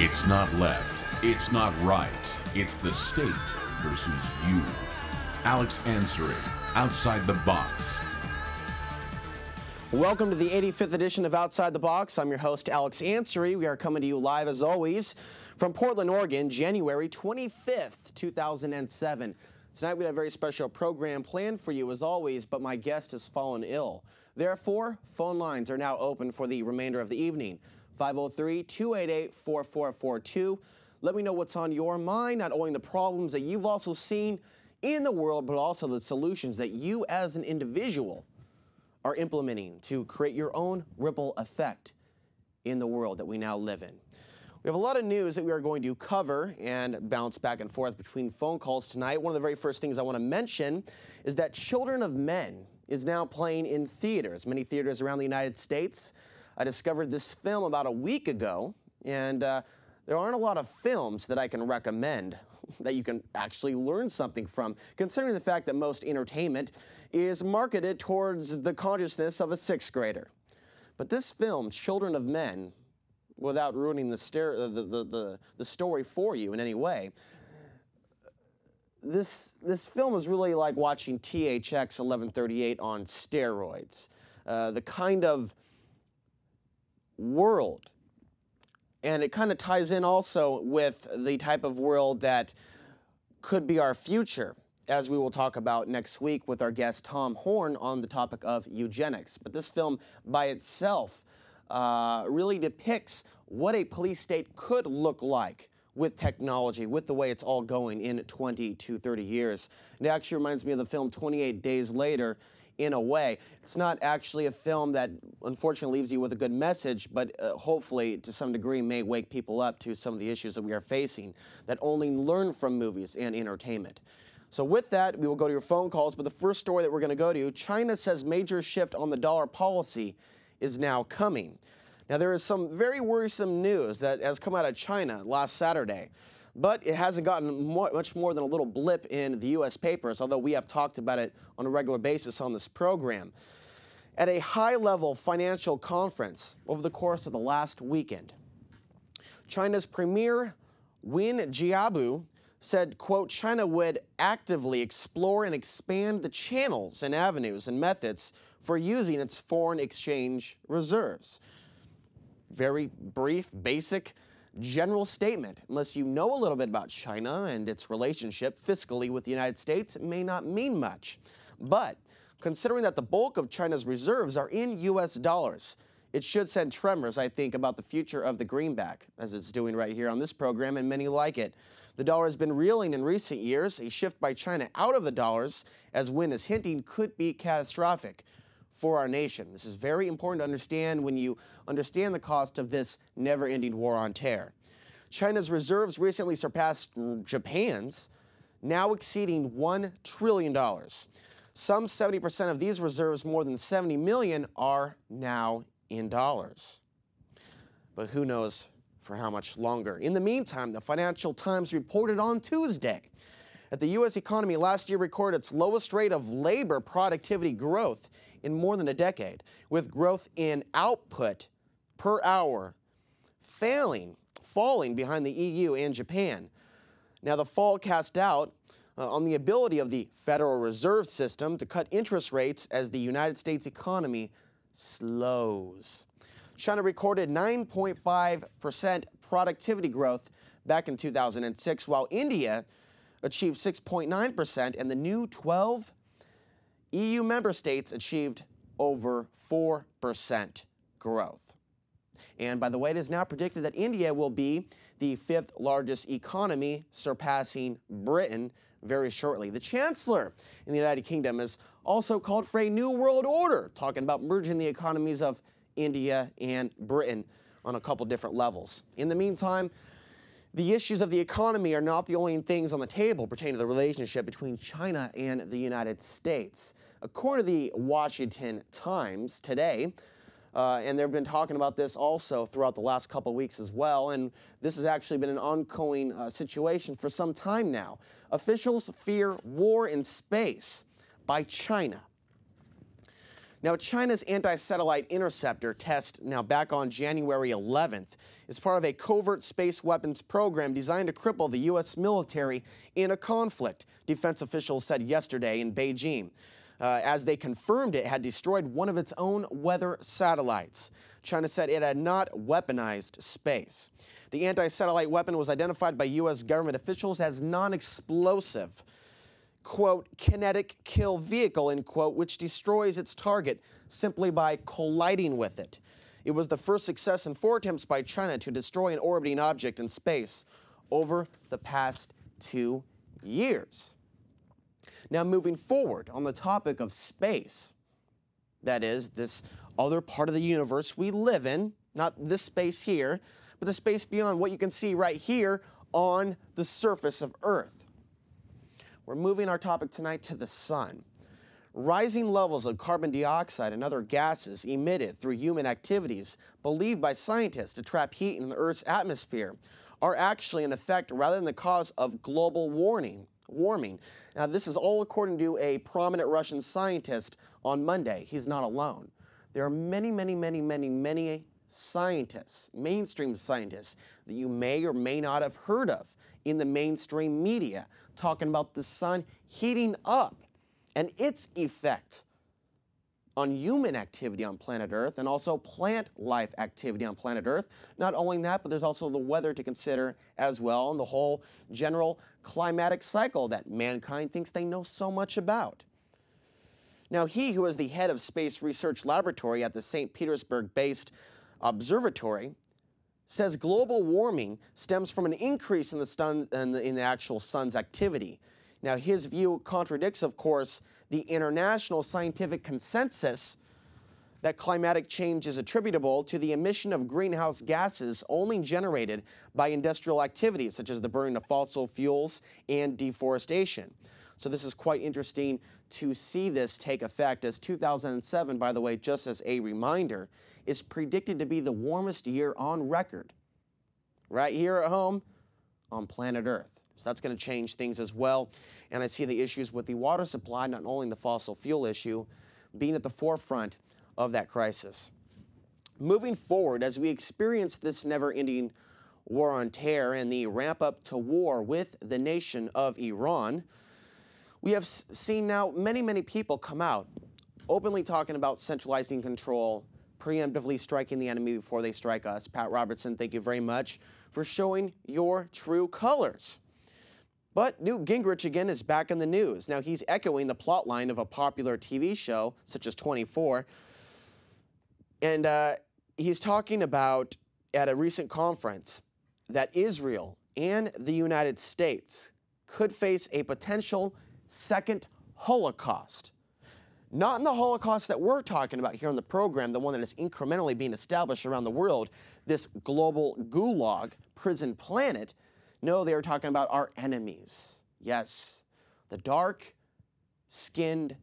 It's not left. It's not right. It's the state versus you. Alex Ansary, Outside the Box. Welcome to the 85th edition of Outside the Box. I'm your host, Alex Ansary. We are coming to you live, as always, from Portland, Oregon, January 25th, 2007. Tonight we have a very special program planned for you, as always, but my guest has fallen ill. Therefore, phone lines are now open for the remainder of the evening. 503-288-4442. Let me know what's on your mind, not only the problems that you've also seen in the world, but also the solutions that you as an individual are implementing to create your own ripple effect in the world that we now live in. We have a lot of news that we are going to cover and bounce back and forth between phone calls tonight. One of the very first things I want to mention is that Children of Men is now playing in theaters, many theaters around the United States. I discovered this film about a week ago, and there aren't a lot of films that I can recommend that you can actually learn something from, considering the fact that most entertainment is marketed towards the consciousness of a sixth grader. But this film, Children of Men, without ruining the story for you in any way, this film is really like watching THX 1138 on steroids. The kind of world, and it kind of ties in also with the type of world that could be our future, as we will talk about next week with our guest Tom Horn on the topic of eugenics. But this film by itself really depicts what a police state could look like with technology, with the way it's all going in 20 to 30 years. It actually reminds me of the film 28 Days Later in a way. It's not actually a film that unfortunately leaves you with a good message, but hopefully to some degree may wake people up to some of the issues that we are facing that only learn from movies and entertainment. So with that, we will go to your phone calls, but the first story that we're going to go to, China says major shift on the dollar policy is now coming. Now there is some very worrisome news that has come out of China last Saturday, but it hasn't gotten much more than a little blip in the U.S. papers, although we have talked about it on a regular basis on this program. At a high-level financial conference over the course of the last weekend, China's Premier Wen Jiabao said, quote, China would actively explore and expand the channels and avenues and methods for using its foreign exchange reserves. Very brief, basic, general statement. Unless you know a little bit about China and its relationship fiscally with the United States, it may not mean much. But considering that the bulk of China's reserves are in U.S. dollars, it should send tremors, I think, about the future of the greenback, as it's doing right here on this program, and many like it. The dollar has been reeling in recent years. A shift by China out of the dollars, as Wen is hinting, could be catastrophic for our nation. This is very important to understand when you understand the cost of this never-ending war on terror. China's reserves recently surpassed Japan's, now exceeding $1 trillion. Some 70% of these reserves, more than 70 million, are now in dollars. But who knows for how much longer. In the meantime, the Financial Times reported on Tuesday that the U.S. economy last year recorded its lowest rate of labor productivity growth in more than a decade, with growth in output per hour falling behind the EU and Japan. Now, the fall cast doubt on the ability of the Federal Reserve System to cut interest rates as the United States economy slows. China recorded 9.5% productivity growth back in 2006, while India achieved 6.9%, and the new 12 EU member states achieved over 4% growth. And by the way, it is now predicted that India will be the 5th largest economy, surpassing Britain very shortly. The Chancellor in the United Kingdom has also called for a new world order, talking about merging the economies of India and Britain on a couple different levels. In the meantime, the issues of the economy are not the only things on the table pertaining to the relationship between China and the United States. According to the Washington Times today, and they've been talking about this also throughout the last couple of weeks as well, and this has actually been an ongoing situation for some time now. Officials fear war in space by China. Now, China's anti-satellite interceptor test, now back on January 11th, is part of a covert space weapons program designed to cripple the U.S. military in a conflict, defense officials said yesterday in Beijing, as they confirmed it had destroyed one of its own weather satellites. China said it had not weaponized space. The anti-satellite weapon was identified by U.S. government officials as non-explosive, quote, kinetic kill vehicle, end quote, which destroys its target simply by colliding with it. It was the first success in 4 attempts by China to destroy an orbiting object in space over the past 2 years. Now, moving forward on the topic of space, that is, this other part of the universe we live in, not this space here, but the space beyond what you can see right here on the surface of Earth. We're moving our topic tonight to the sun. Rising levels of carbon dioxide and other gases emitted through human activities, believed by scientists to trap heat in the Earth's atmosphere, are actually an effect rather than the cause of global warming. Now, this is all according to a prominent Russian scientist on Monday. He's not alone. There are many scientists, mainstream scientists, that you may or may not have heard of in the mainstream media, talking about the sun heating up and its effect on human activity on planet Earth and also plant life activity on planet Earth. Not only that, but there's also the weather to consider as well, and the whole general climatic cycle that mankind thinks they know so much about. Now, he who is the head of Space Research Laboratory at the St. Petersburg-based observatory says global warming stems from an increase in the actual sun's activity. Now, his view contradicts, of course, the international scientific consensus that climatic change is attributable to the emission of greenhouse gases only generated by industrial activities, such as the burning of fossil fuels and deforestation. So this is quite interesting to see this take effect, as 2007, by the way, just as a reminder, is predicted to be the warmest year on record, right here at home on planet Earth. So that's going to change things as well. And I see the issues with the water supply, not only the fossil fuel issue, being at the forefront of that crisis. Moving forward, as we experience this never-ending war on terror and the ramp-up to war with the nation of Iran, we have seen now many people come out openly talking about centralizing control, preemptively striking the enemy before they strike us. Pat Robertson, thank you very much for showing your true colors. But Newt Gingrich again is back in the news. Now, he's echoing the plotline of a popular TV show such as 24. And he's talking about, at a recent conference, that Israel and the United States could face a potential second Holocaust. Not in the Holocaust that we're talking about here on the program, the one that is incrementally being established around the world, this global gulag prison planet. No, they are talking about our enemies. Yes, the dark-skinned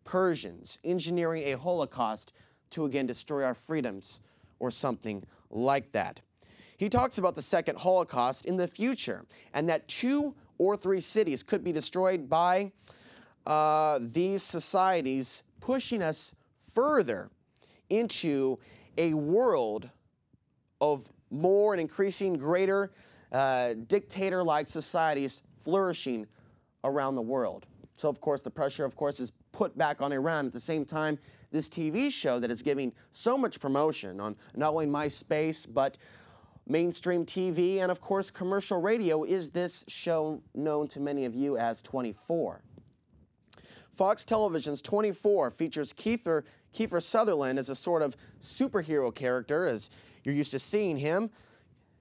Persians engineering a Holocaust to again destroy our freedoms or something like that. He talks about the second Holocaust in the future and that 2 or 3 cities could be destroyed by these societies, pushing us further into a world of more and increasing greater dictator-like societies flourishing around the world. So, of course, the pressure, of course, is put back on Iran. At the same time, this TV show that is giving so much promotion on not only MySpace, but mainstream TV and, of course, commercial radio is this show known to many of you as 24. Fox Television's 24 features Kiefer Sutherland as a sort of superhero character, as you're used to seeing him.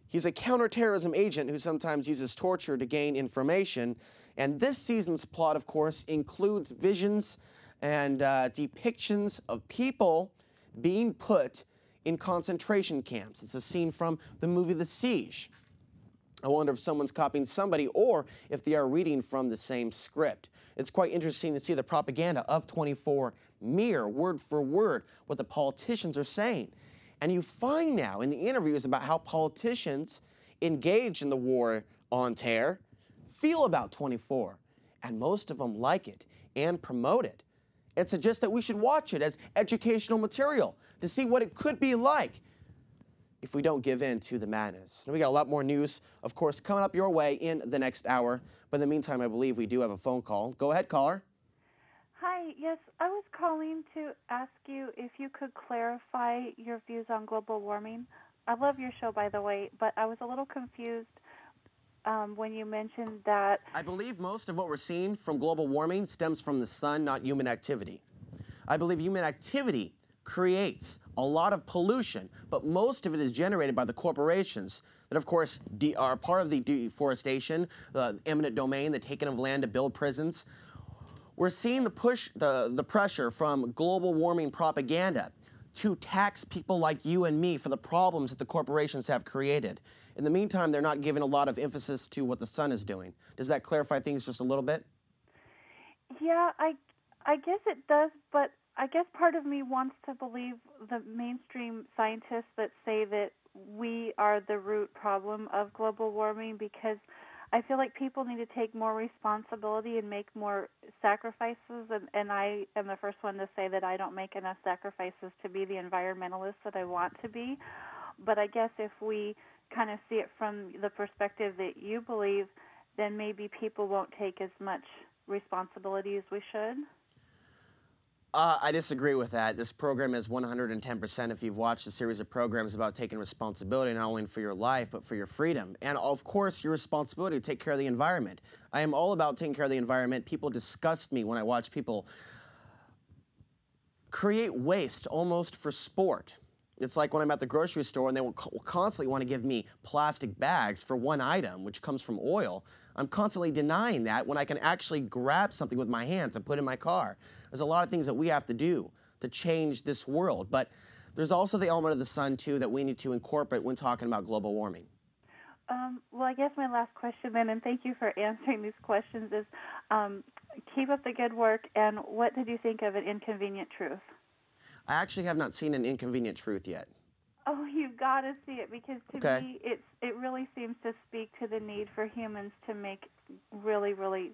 He's a counterterrorism agent who sometimes uses torture to gain information. And this season's plot, of course, includes visions and depictions of people being put in concentration camps. It's a scene from the movie The Siege. I wonder if someone's copying somebody or if they are reading from the same script. It's quite interesting to see the propaganda of 24 mirror, word for word, what the politicians are saying. And you find now in the interviews about how politicians engaged in the war on terror feel about 24. And most of them like it and promote it. and suggest that we should watch it as educational material to see what it could be like if we don't give in to the madness. And we got a lot more news, of course, coming up your way in the next hour. But in the meantime, I believe we do have a phone call. Go ahead, caller. Hi, yes, I was calling to ask you if you could clarify your views on global warming. I love your show, by the way, but I was a little confused when you mentioned that... I believe most of what we're seeing from global warming stems from the sun, not human activity. I believe human activity creates a lot of pollution, but most of it is generated by the corporations that, of course, are part of the deforestation, the eminent domain, the taking of land to build prisons. We're seeing the pressure from global warming propaganda to tax people like you and me for the problems that the corporations have created. In the meantime, they're not giving a lot of emphasis to what the sun is doing. Does that clarify things just a little bit? Yeah, I guess it does, but I guess part of me wants to believe the mainstream scientists that say that we are the root problem of global warming, because I feel like people need to take more responsibility and make more sacrifices, and I am the first one to say that I don't make enough sacrifices to be the environmentalist that I want to be. But I guess if we kind of see it from the perspective that you believe, then maybe people won't take as much responsibility as we should. I disagree with that. This program is 110%. If you've watched a series of programs about taking responsibility not only for your life, but for your freedom. And of course, your responsibility to take care of the environment. I am all about taking care of the environment. People disgust me when I watch people create waste almost for sport. It's like when I'm at the grocery store and they will constantly want to give me plastic bags for one item, which comes from oil. I'm constantly denying that when I can actually grab something with my hands and put in my car. There's a lot of things that we have to do to change this world, but there's also the element of the sun, too, that we need to incorporate when talking about global warming. Well, I guess my last question then, and thank you for answering these questions, is keep up the good work, and what did you think of An Inconvenient Truth? I actually have not seen An Inconvenient Truth yet. Oh, you've got to see it, because to me, it really seems to speak to the need for humans to make really, really,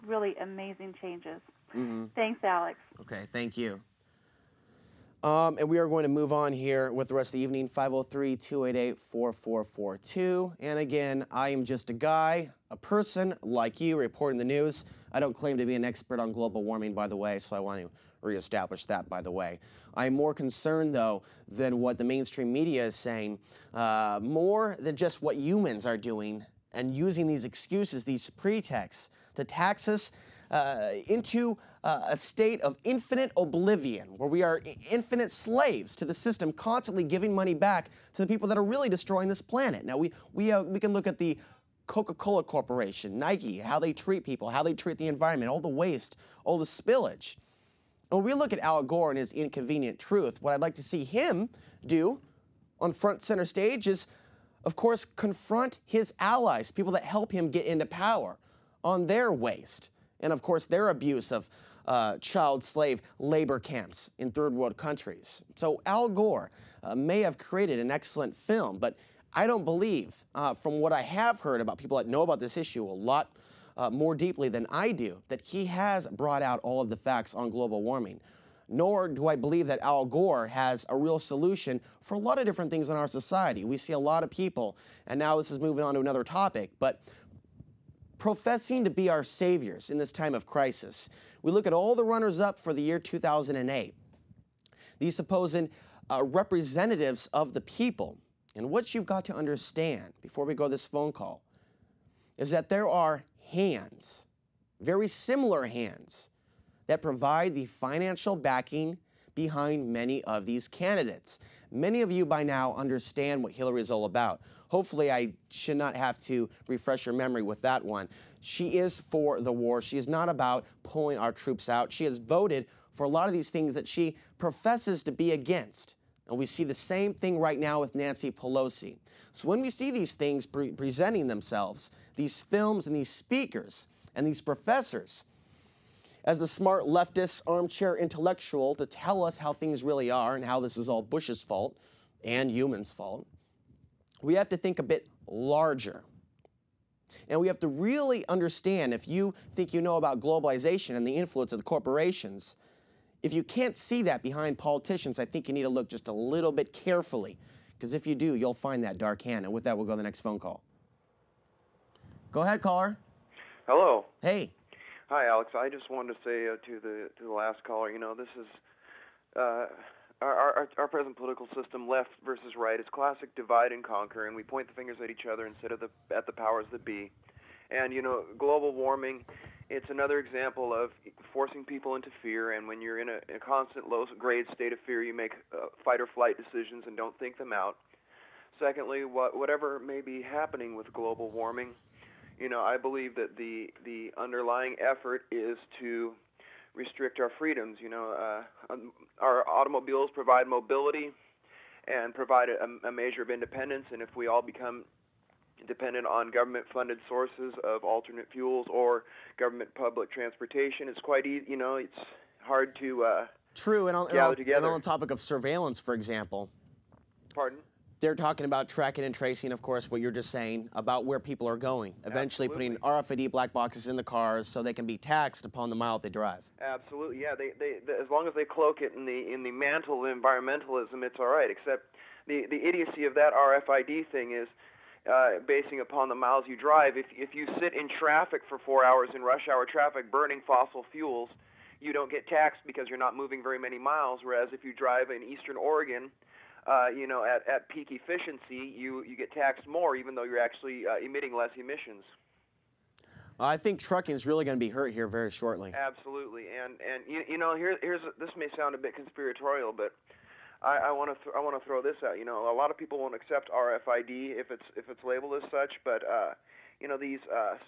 really amazing changes. Mm-hmm. Thanks, Alex. Okay, thank you. And we are going to move on here with the rest of the evening, 503-288-4442. And again, I am just a guy, a person like you reporting the news. I don't claim to be an expert on global warming, by the way, so I want to reestablish that, by the way. I'm more concerned, though, than what the mainstream media is saying, more than just what humans are doing and using these excuses, these pretexts to tax us into a state of infinite oblivion, where we are infinite slaves to the system, constantly giving money back to the people that are really destroying this planet. Now, we can look at the Coca-Cola Corporation, Nike, how they treat people, how they treat the environment, all the waste, all the spillage. When we look at Al Gore and his Inconvenient Truth, what I'd like to see him do on front center stage is, of course, confront his allies, people that help him get into power, on their waste. And, of course, their abuse of child slave labor camps in third world countries. So Al Gore may have created an excellent film, but I don't believe, from what I have heard about people that know about this issue a lot more deeply than I do, that he has brought out all of the facts on global warming. Nor do I believe that Al Gore has a real solution for a lot of different things in our society. We see a lot of people, and now this is moving on to another topic, but professing to be our saviors in this time of crisis. We look at all the runners-up for the year 2008, these supposed representatives of the people. And what you've got to understand before we go to this phone call is that there are hands, very similar hands, that provide the financial backing behind many of these candidates. Many of you by now understand what Hillary is all about. Hopefully, I should not have to refresh your memory with that one. She is for the war. She is not about pulling our troops out. She has voted for a lot of these things that she professes to be against. And we see the same thing right now with Nancy Pelosi. So when we see these things presenting themselves, these films and these speakers and these professors, as the smart leftist armchair intellectual to tell us how things really are and how this is all Bush's fault and humans' fault, we have to think a bit larger. And we have to really understand, if you think you know about globalization and the influence of the corporations, if you can't see that behind politicians, I think you need to look just a little bit carefully, because if you do, you'll find that dark hand. And with that, we'll go to the next phone call. Go ahead, caller. Hello. Hey. Hi, Alex. I just wanted to say to the last caller, you know, this is our present political system, left versus right, is classic divide and conquer, and we point the fingers at each other instead of at the powers that be. And you know, global warming, it's another example of forcing people into fear. And when you're in a constant low-grade state of fear, you make fight or flight decisions and don't think them out. Secondly, whatever may be happening with global warming, you know, I believe that the underlying effort is to restrict our freedoms. You know, our automobiles provide mobility and provide a measure of independence, and if we all become dependent on government-funded sources of alternate fuels or government public transportation, it's quite easy. You know, it's hard to True, and gather together. And on the topic of surveillance, for example. Pardon? They're talking about tracking and tracing, of course, what you're just saying about where people are going. Eventually Absolutely. putting RFID black boxes in the cars so they can be taxed upon the mile they drive. Absolutely, yeah. They as long as they cloak it in the mantle of environmentalism, it's all right. Except the idiocy of that RFID thing is basing upon the miles you drive. If you sit in traffic for 4 hours in rush hour traffic burning fossil fuels, you don't get taxed because you're not moving very many miles. Whereas if you drive in eastern Oregon, you know, at peak efficiency, you get taxed more, even though you're actually emitting less emissions. I think trucking is really going to be hurt here very shortly. Absolutely, and you know, this may sound a bit conspiratorial, but I want to throw this out. You know, a lot of people won't accept RFID if it's labeled as such, but you know, these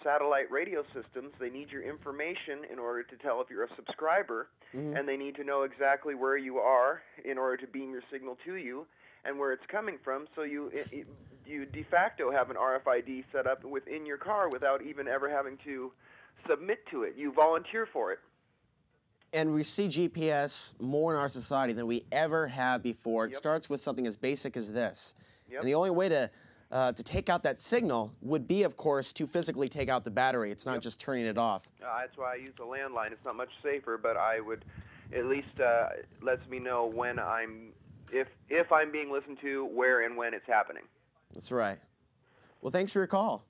satellite radio systems, they need your information in order to tell if you're a subscriber, and they need to know exactly where you are in order to beam your signal to you and where it's coming from. So you de facto have an RFID set up within your car without even ever having to submit to it. You volunteer for it. And we see GPS more in our society than we ever have before. It starts with something as basic as this. And the only way to take out that signal would be, of course, to physically take out the battery. It's not just turning it off. That's why I use a landline. It's not much safer, but I would at least lets me know when if I'm being listened to, where and when it's happening. That's right. Well, thanks for your call.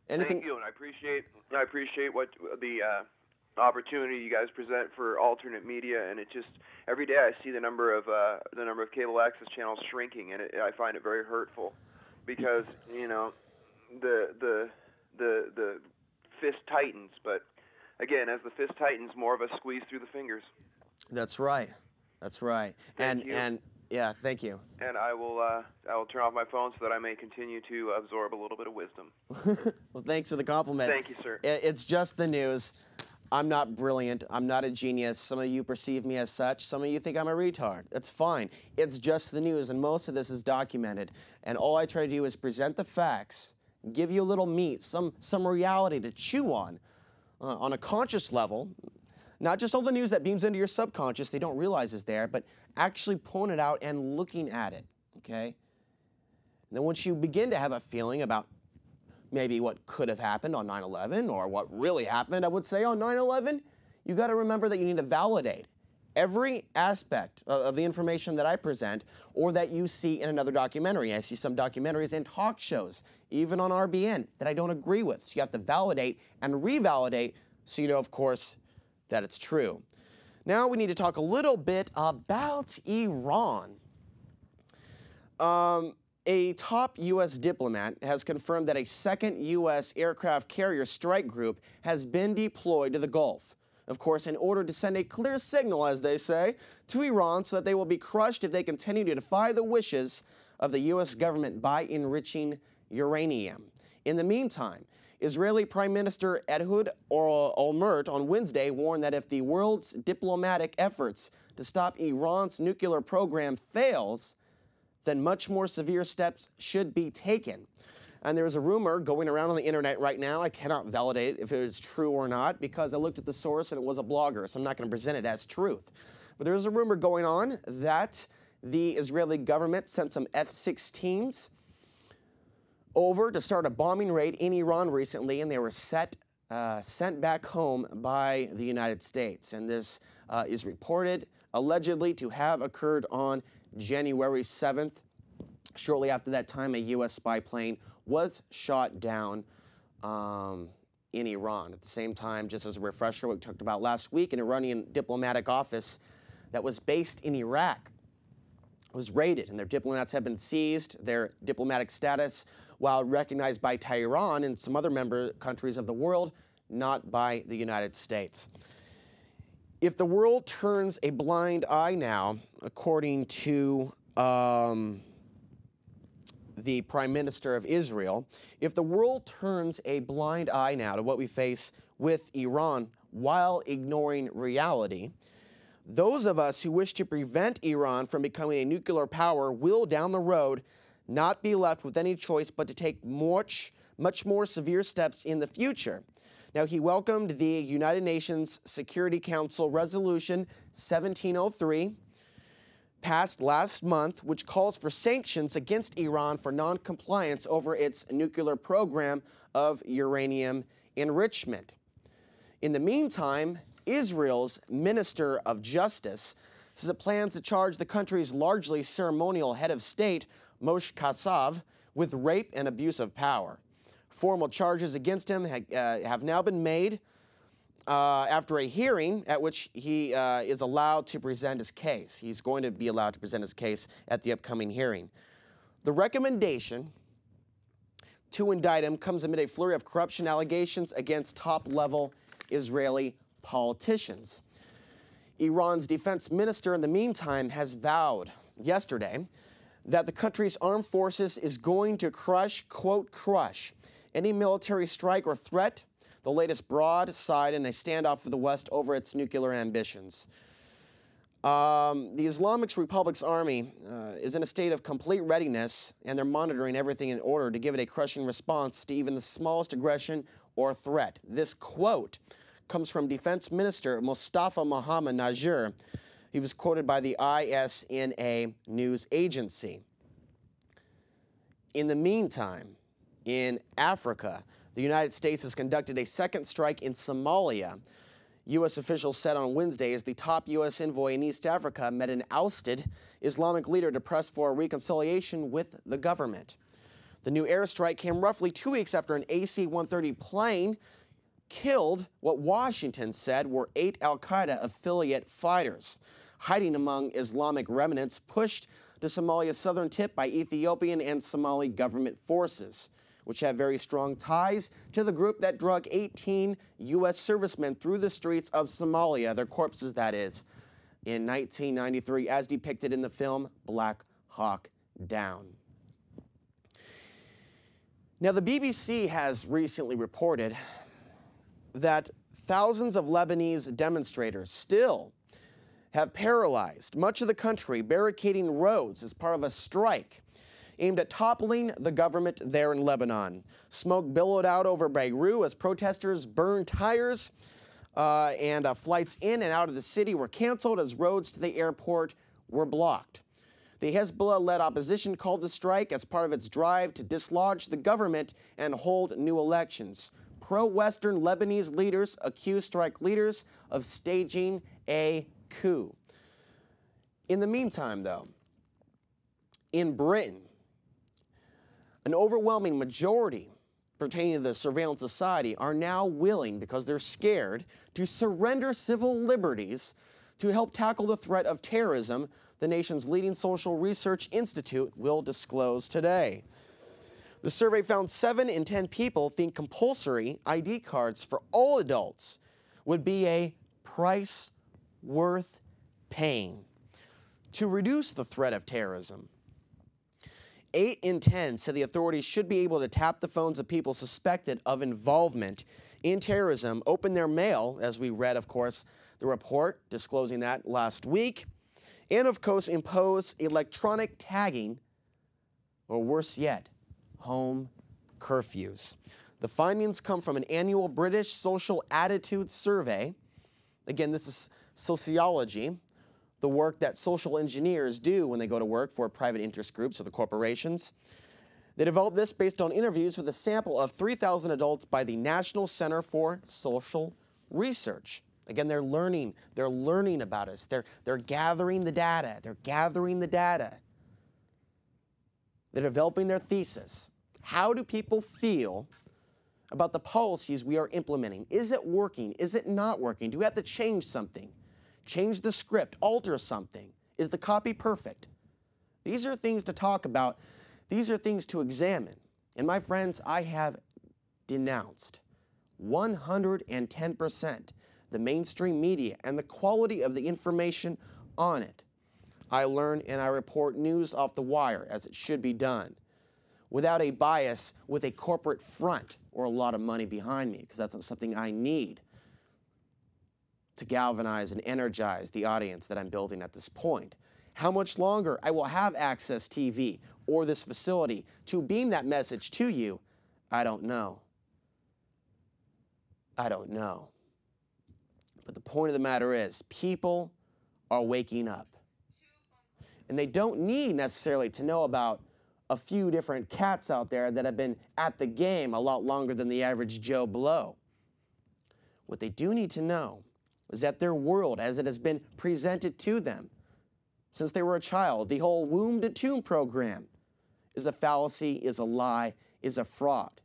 Anything? Thank you, and I appreciate what the opportunity you guys present for alternate media, and it just every day I see the number of cable access channels shrinking, and I find it very hurtful. Because you know, the fist tightens, but again, as the fist tightens, more of us squeeze through the fingers. That's right. That's right. Thank you. And yeah, thank you. And I will turn off my phone so that I may continue to absorb a little bit of wisdom. Well, thanks for the compliment. Thank you, sir. It's just the news. I'm not brilliant. I'm not a genius. Some of you perceive me as such. Some of you think I'm a retard. That's fine. It's just the news, and most of this is documented. And all I try to do is present the facts, give you a little meat, some reality to chew on a conscious level. Not just all the news that beams into your subconscious they don't realize is there, but actually pulling it out and looking at it, okay? And then once you begin to have a feeling about maybe what could have happened on 9/11 or what really happened, I would say, on 9/11, you got to remember that you need to validate every aspect of the information that I present or that you see in another documentary. I see some documentaries and talk shows, even on RBN, that I don't agree with. So you have to validate and revalidate so you know, of course, that it's true. Now we need to talk a little bit about Iran. A top U.S. diplomat has confirmed that a second U.S. aircraft carrier strike group has been deployed to the Gulf. Of course, in order to send a clear signal, as they say, to Iran so that they will be crushed if they continue to defy the wishes of the U.S. government by enriching uranium. In the meantime, Israeli Prime Minister Ehud Olmert on Wednesday warned that if the world's diplomatic efforts to stop Iran's nuclear program fails, then much more severe steps should be taken. And there's a rumor going around on the internet right now. I cannot validate if it is true or not because I looked at the source and it was a blogger, so I'm not going to present it as truth. But there's a rumor going on that the Israeli government sent some F-16s over to start a bombing raid in Iran recently, and they were sent back home by the United States. And this is reported allegedly to have occurred on January 7th. Shortly after that time, a U.S. spy plane was shot down in Iran. At the same time, just as a refresher, what we talked about last week, an Iranian diplomatic office that was based in Iraq was raided, and their diplomats have been seized, their diplomatic status, while recognized by Tehran and some other member countries of the world, not by the United States. If the world turns a blind eye now, according to the Prime Minister of Israel, if the world turns a blind eye now to what we face with Iran while ignoring reality, those of us who wish to prevent Iran from becoming a nuclear power will, down the road, not be left with any choice but to take much more severe steps in the future. Now, he welcomed the United Nations Security Council Resolution 1703, passed last month, which calls for sanctions against Iran for non-compliance over its nuclear program of uranium enrichment. In the meantime, Israel's Minister of Justice says it plans to charge the country's largely ceremonial head of state, Moshe Kassav, with rape and abuse of power. Formal charges against him have now been made after a hearing at which he is allowed to present his case. He's going to be allowed to present his case at the upcoming hearing. The recommendation to indict him comes amid a flurry of corruption allegations against top-level Israeli politicians. Iran's defense minister, in the meantime, has vowed yesterday that the country's armed forces is going to crush, quote, crush, any military strike or threat, the latest broadside in a standoff with the West over its nuclear ambitions. The Islamic Republic's army is in a state of complete readiness, and they're monitoring everything in order to give it a crushing response to even the smallest aggression or threat. This quote comes from Defense Minister Mustafa Mohammad Najjar. He was quoted by the ISNA news agency. In the meantime, in Africa, the United States has conducted a second strike in Somalia. U.S. officials said on Wednesday as the top U.S. envoy in East Africa met an ousted Islamic leader to press for a reconciliation with the government. The new airstrike came roughly 2 weeks after an AC-130 plane killed what Washington said were 8 al-Qaeda affiliate fighters, hiding among Islamic remnants pushed to Somalia's southern tip by Ethiopian and Somali government forces, which have very strong ties to the group that drug 18 U.S. servicemen through the streets of Somalia, their corpses that is, in 1993, as depicted in the film Black Hawk Down. Now, the BBC has recently reported that thousands of Lebanese demonstrators still have paralyzed much of the country, barricading roads as part of a strike aimed at toppling the government there in Lebanon. Smoke billowed out over Beirut as protesters burned tires and flights in and out of the city were canceled as roads to the airport were blocked. The Hezbollah-led opposition called the strike as part of its drive to dislodge the government and hold new elections. Pro-Western Lebanese leaders accused strike leaders of staging a coup. In the meantime, though, in Britain, an overwhelming majority pertaining to the surveillance society are now willing, because they're scared, to surrender civil liberties to help tackle the threat of terrorism, the nation's leading social research institute will disclose today. The survey found 7 in 10 people think compulsory ID cards for all adults would be a price worth paying to reduce the threat of terrorism. 8 in 10 said the authorities should be able to tap the phones of people suspected of involvement in terrorism, open their mail, as we read, of course, the report disclosing that last week, and, of course, impose electronic tagging, or worse yet, home curfews. The findings come from an annual British social attitude survey. Again, this is sociology, the work that social engineers do when they go to work for private interest groups or the corporations. They developed this based on interviews with a sample of 3,000 adults by the National Center for Social Research. Again, they're learning about us. They're gathering the data. They're gathering the data. They're developing their thesis. How do people feel about the policies we are implementing? Is it working? Is it not working? Do we have to change something? Change the script, alter something? Is the copy perfect? These are things to talk about. These are things to examine. And my friends, I have denounced 110% the mainstream media and the quality of the information on it. I learn and I report news off the wire as it should be done, without a bias with a corporate front or a lot of money behind me, because that's not something I need to galvanize and energize the audience that I'm building at this point. How much longer I will have Access TV or this facility to beam that message to you, I don't know. I don't know. But the point of the matter is, people are waking up. And they don't need necessarily to know about a few different cats out there that have been at the game a lot longer than the average Joe Blow. What they do need to know is that their world, as it has been presented to them since they were a child, the whole womb to tomb program, is a fallacy, is a lie, is a fraud.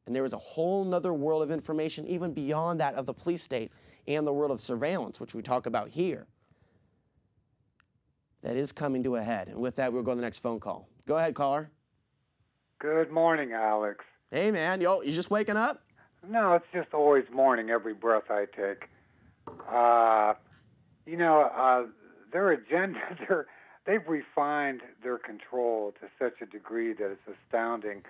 And there is a whole nother world of information even beyond that of the police state and the world of surveillance, which we talk about here, that is coming to a head. And with that, we'll go to the next phone call. Go ahead, caller. Good morning, Alex. Hey, man. Yo, you just waking up? No, it's just always morning, every breath I take. Their agenda, they've refined their control to such a degree that it's astounding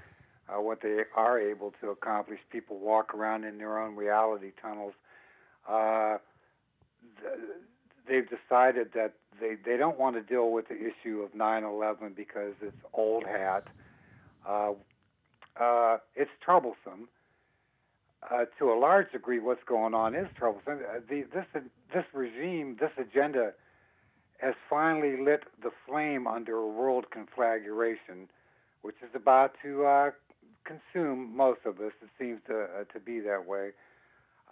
what they are able to accomplish. People walk around in their own reality tunnels. They've decided that they don't want to deal with the issue of 9/11 because it's old hat. It's troublesome. To a large degree, what's going on is troublesome. This regime, this agenda, has finally lit the flame under a world conflagration, which is about to consume most of us. It seems to be that way.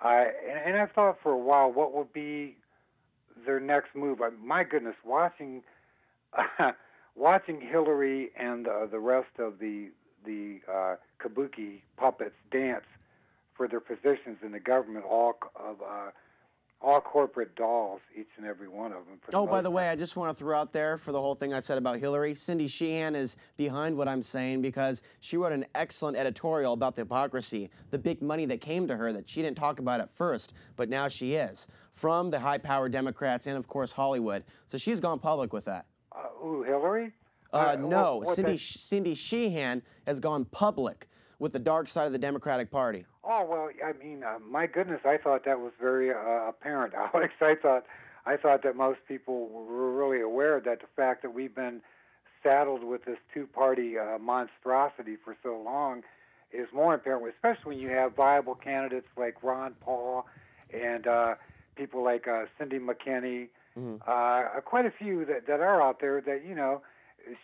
And I've thought for a while, what would be their next move? My goodness, watching Hillary and the rest of the kabuki puppets dance for their positions in the government, all corporate dolls, each and every one of them. Oh, by the way, I just want to throw out there for the whole thing I said about Hillary, Cindy Sheehan is behind what I'm saying because she wrote an excellent editorial about the hypocrisy, the big money that came to her that she didn't talk about at first, but now she is, from the high-powered Democrats and, of course, Hollywood. So she's gone public with that. Hillary? No, Cindy Sheehan has gone public with the dark side of the Democratic Party. Oh, well, I mean, my goodness, I thought that was very apparent, Alex. I thought that most people were really aware that the fact that we've been saddled with this two-party monstrosity for so long is more apparent, especially when you have viable candidates like Ron Paul and people like Cindy McKinney, quite a few that are out there that,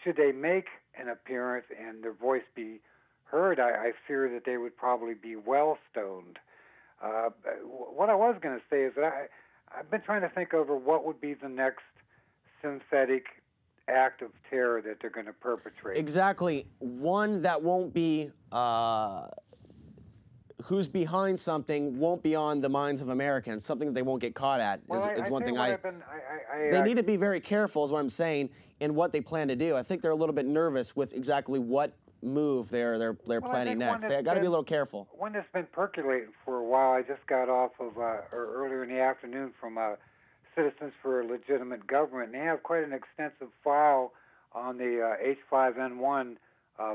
should they make an appearance and their voice be heard, I fear that they would probably be well stoned. What I was going to say is that I've been trying to think over what would be the next synthetic act of terror that they're going to perpetrate. Exactly. One that won't be, who's behind something won't be on the minds of Americans, something that they won't get caught at is one thing they need to be very careful is what I'm saying in what they plan to do. I think they're a little bit nervous with exactly what move they're planning next. They got to be a little careful. One that's been percolating for a while. I just got off of earlier in the afternoon from Citizens for a Legitimate Government, and they have quite an extensive file on the H5N1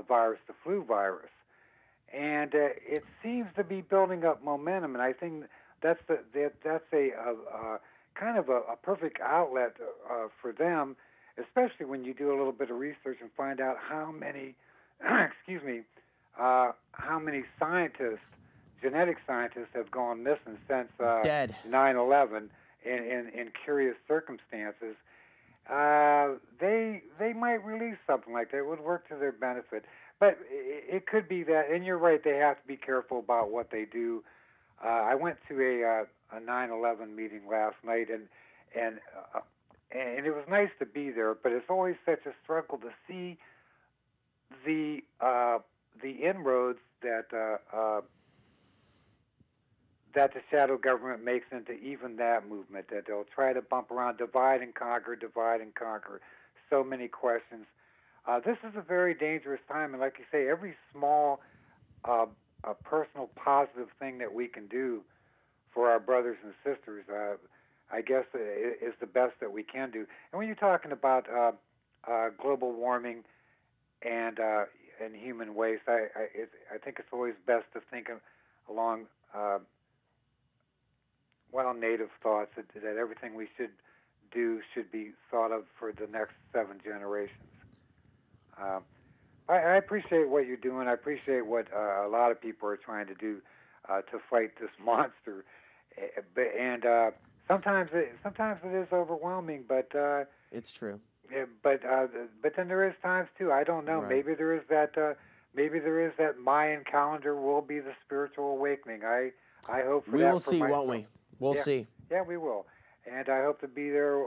virus, the flu virus, and it seems to be building up momentum. And I think that's a kind of a perfect outlet for them, especially when you do a little bit of research and find out how many how many scientists, genetic scientists, have gone missing since 9/11 in curious circumstances. They might release something like that. It would work to their benefit. But it could be that, and you're right, they have to be careful about what they do. I went to a 9/11 meeting last night, and it was nice to be there. But it's always such a struggle to see the inroads that that the shadow government makes into even that movement. That they'll try to bump around, divide and conquer, divide and conquer. So many questions. This is a very dangerous time, and like you say, every small a personal positive thing that we can do for our brothers and sisters, I guess, is the best that we can do. And when you're talking about global warming and human waste, I think it's always best to think along native thoughts that everything we should do should be thought of for the next 7 generations. I appreciate what you're doing. I appreciate what a lot of people are trying to do to fight this monster. And sometimes it is overwhelming, but it's true. But then there is times too. I don't know. Right. Maybe there is that Mayan calendar will be the spiritual awakening. I hope for that. We will for see, myself. won't we? We'll see. Yeah, we will. And I hope to be there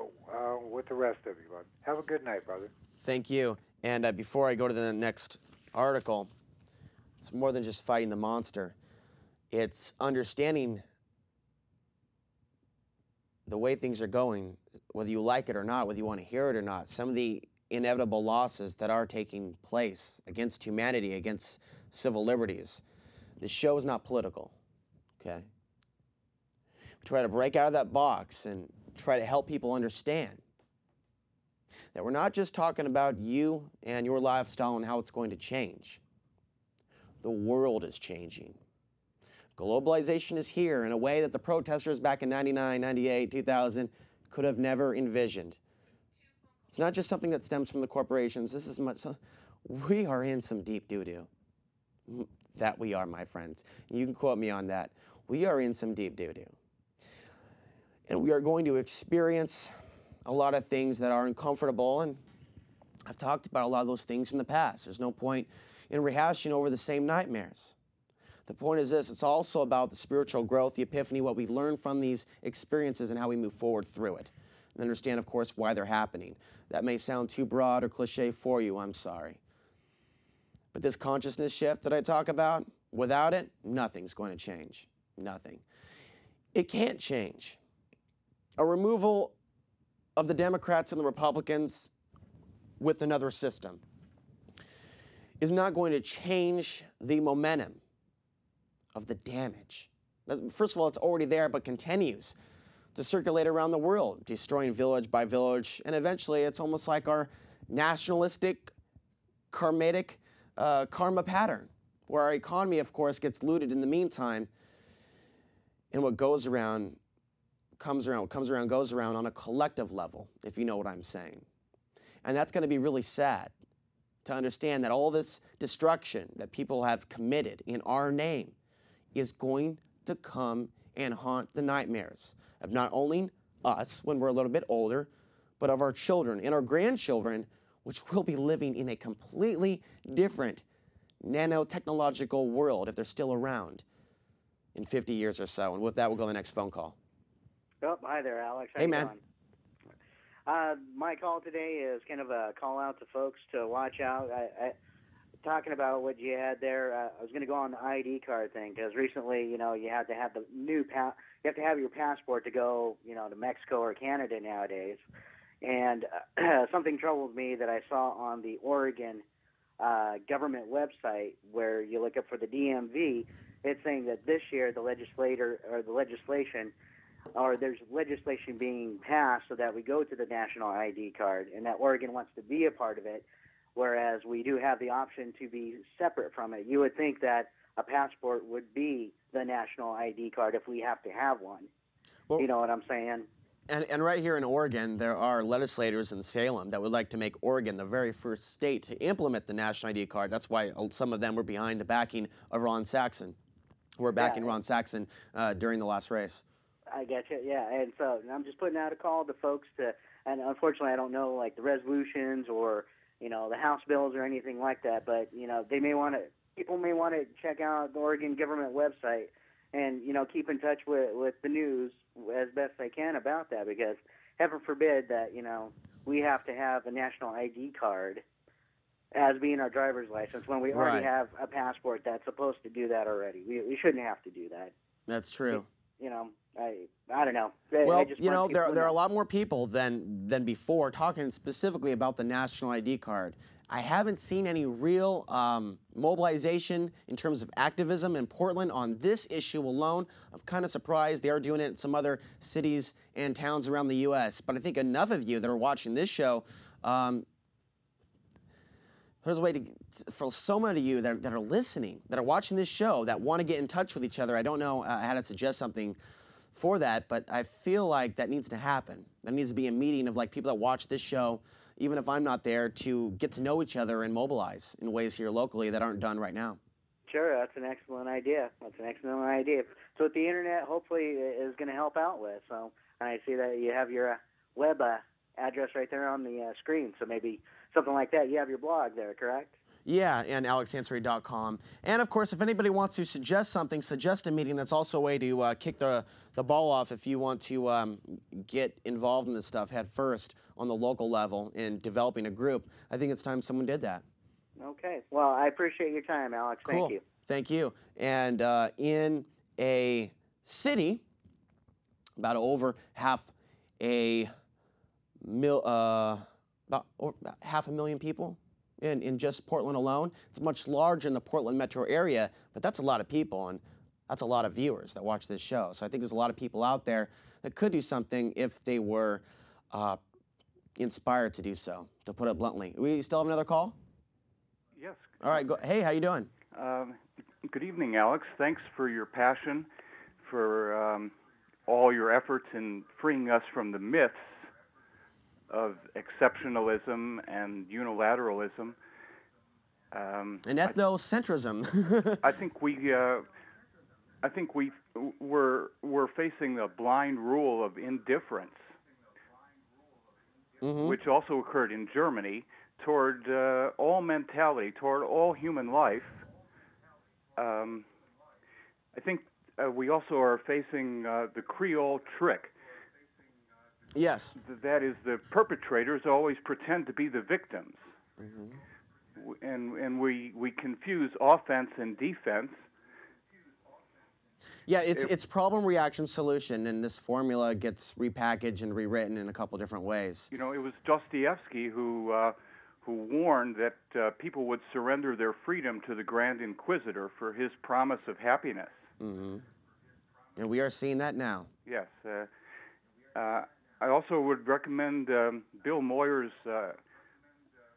with the rest of you. Have a good night, brother. Thank you. And before I go to the next article, it's more than just fighting the monster. It's understanding the way things are going, whether you like it or not, whether you want to hear it or not, some of the inevitable losses that are taking place against humanity, against civil liberties. This show is not political, okay? We try to break out of that box and try to help people understand that we're not just talking about you and your lifestyle and how it's going to change. The world is changing. Globalization is here in a way that the protesters back in 99, 98, 2000 could have never envisioned. It's not just something that stems from the corporations. This is much. We are in some deep doo-doo. That we are, my friends. You can quote me on that. We are in some deep doo-doo. And we are going to experience a lot of things that are uncomfortable, and I've talked about a lot of those things in the past. There's no point in rehashing over the same nightmares. The point is this: it's also about the spiritual growth, the epiphany, what we learn from these experiences and how we move forward through it. And understand, of course, why they're happening. That may sound too broad or cliche for you, I'm sorry. But this consciousness shift that I talk about, without it, nothing's going to change. Nothing. It can't change. A removal of the Democrats and the Republicans with another system is not going to change the momentum of the damage. First of all, it's already there, but continues to circulate around the world, destroying village by village, and eventually it's almost like our nationalistic, karmatic karma pattern, where our economy, of course, gets looted in the meantime, and what goes around comes around, goes around on a collective level, if you know what I'm saying. And that's going to be really sad to understand that all this destruction that people have committed in our name is going to come and haunt the nightmares of not only us when we're a little bit older, but of our children and our grandchildren, which will be living in a completely different nanotechnological world if they're still around in 50 years or so. And with that, we'll go to the next phone call. Oh, hi there, Alex. How Hey, you man. doing? My call today is kind of a call out to folks to watch out. Talking about what you had there, I was going to go on the ID card thing because recently, you had to have the you have to have your passport to go, to Mexico or Canada nowadays. And something troubled me that I saw on the Oregon government website where you look up for the DMV. It's saying that this year there's legislation being passed so that we go to the national ID card, and that Oregon wants to be a part of it, whereas we do have the option to be separate from it. You would think that a passport would be the national ID card if we have to have one. Well, you know what I'm saying? And right here in Oregon, there are legislators in Salem that would like to make Oregon the very first state to implement the national ID card. That's why some of them were behind the backing of Ron Saxon. We're backing Ron Saxon during the last race. I get you, yeah. And so I'm just putting out a call to folks and unfortunately I don't know like the resolutions or, the House bills or anything like that, but, people may want to check out the Oregon government website and keep in touch with the news as best I can about that, because heaven forbid that we have to have a national ID card as being our driver's license when we already have a passport that's supposed to do that already. We shouldn't have to do that. That's true. I don't know. Well, there are a lot more people than before talking specifically about the national ID card. I haven't seen any real mobilization in terms of activism in Portland on this issue alone. I'm kind of surprised. They are doing it in some other cities and towns around the U.S. But I think enough of you that are watching this show, there's a way for so many of you that are listening, that are watching this show, that want to get in touch with each other. I don't know how to suggest something for that, but I feel like that needs to happen. There needs to be a meeting of people that watch this show, even if I'm not there, to get to know each other and mobilize in ways here locally that aren't done right now. Sure, that's an excellent idea. So what the internet hopefully is going to help out with. So I see that you have your web address right there on the screen. So maybe something like that. You have your blog there, correct? Yeah, and alexansary.com. And, of course, if anybody wants to suggest something, suggest a meeting, that's also a way to kick the ball off if you want to get involved in this stuff head first on the local level in developing a group. I think it's time someone did that. Okay. Well, I appreciate your time, Alex. Cool. Thank you. Thank you. And in a city, about over half a million people, in just Portland alone. It's much larger in the Portland metro area, but that's a lot of people, and that's a lot of viewers that watch this show. So I think there's a lot of people out there that could do something if they were inspired to do so, to put it bluntly. We still have another call? Yes. All right. Hey, how you doing? Good evening, Alex. Thanks for your passion, for all your efforts in freeing us from the myths of exceptionalism and unilateralism. And ethnocentrism. I think we're facing a blind rule of indifference, which also occurred in Germany toward all mentality, toward all human life. I think we also are facing the Creole trick. Yes. That is, the perpetrators always pretend to be the victims. And we confuse offense and defense. Yeah, it's problem, reaction, solution, and this formula gets repackaged and rewritten in a couple different ways. It was Dostoevsky who warned that people would surrender their freedom to the Grand Inquisitor for his promise of happiness. And we are seeing that now. Yes. I also would recommend Bill Moyer's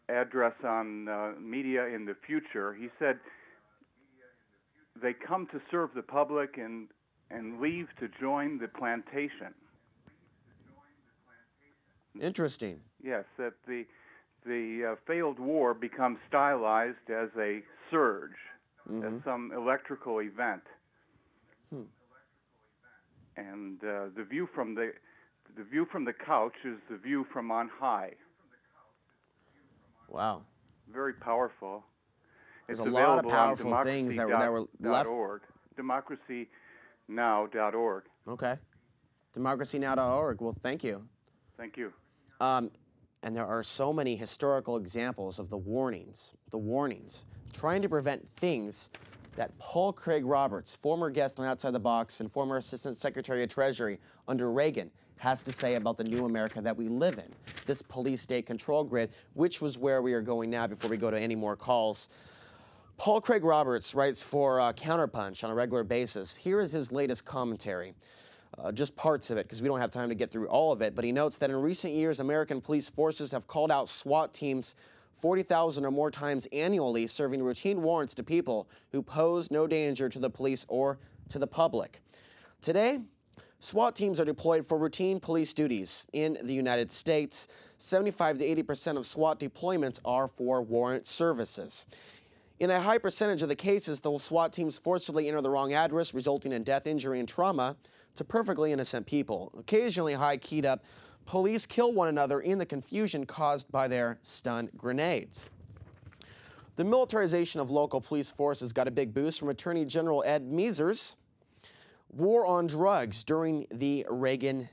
address on media in the future. He said, they come to serve the public and leave to join the plantation. Interesting. Yes, that the failed war becomes stylized as a surge, as some electrical event. And the view from the couch is the view from on high. Wow. Very powerful. There's a lot of powerful things that were left. DemocracyNow.org. Okay. DemocracyNow.org. Well, thank you. Thank you. And there are so many historical examples of the warnings, trying to prevent things that Paul Craig Roberts, former guest on Outside the Box and former Assistant Secretary of Treasury under Reagan, has to say about the new America that we live in, this police state control grid, which was where we are going now before we go to any more calls. Paul Craig Roberts writes for Counterpunch on a regular basis. Here is his latest commentary, just parts of it, because we don't have time to get through all of it, but he notes that in recent years, American police forces have called out SWAT teams 40,000 or more times annually, serving routine warrants to people who pose no danger to the police or to the public. Today, SWAT teams are deployed for routine police duties. In the United States, 75 to 80% of SWAT deployments are for warrant services. In a high percentage of the cases, the SWAT teams forcibly enter the wrong address, resulting in death, injury, and trauma to perfectly innocent people. Occasionally high-keyed up, police kill one another in the confusion caused by their stun grenades. The militarization of local police forces got a big boost from Attorney General Ed Measers. war on drugs during the Reagan